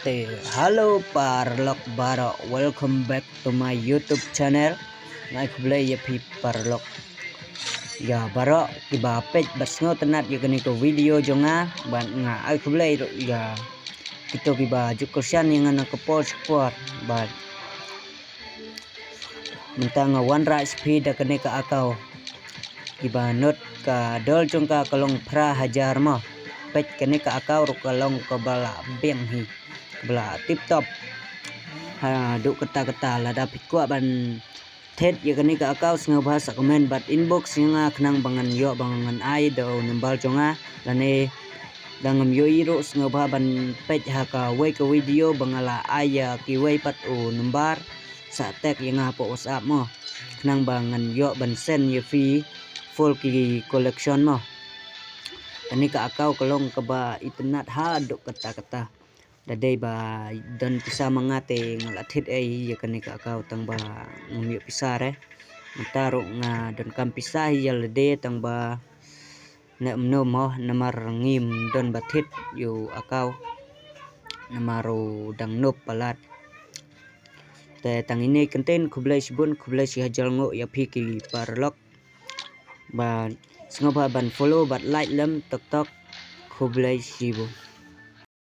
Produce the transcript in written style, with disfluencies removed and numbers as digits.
Halo Parlok Baro, welcome back to my YouTube channel. Ngai kublay ya pi Parlok. Ya Baro iba page basngo tenat ya kini ko video jonga ban nga ai kublay ya kita kiba jukursian yang ana kepol support ban mentang one right speed da kini ka akau kiba not ka dol jongka kalong pra hajar mo page kini ka akau ru kalong ka bala beng hi bela tip top duk kata lah dapat kuat ban tet ya kani ka akau singa bahasa komen bat inbox singa kenang bangan yo bangan ai do nambal jonga lane dangam yo iro singa ban page haka we ke video bangala aya ki we pat o nambar sa tek yang apa WhatsApp mo kenang bangan yo ban send ya fee full ki collection mo kani ka akau kalong ka ba internet ha duk kata dadai ba dan bisa mangate ngalathit ai ya kani ka kau tang ba ngmi pisar mataru nga dan kam pisah ya lede tang ba na mno mo namar ngim don bathit yu akau namaru dang nop palat te tang ini konten kublai sibun kublai si hajal ngo ya phiki Parlok ba singoba ban follow bat like lam tok kublai sibun.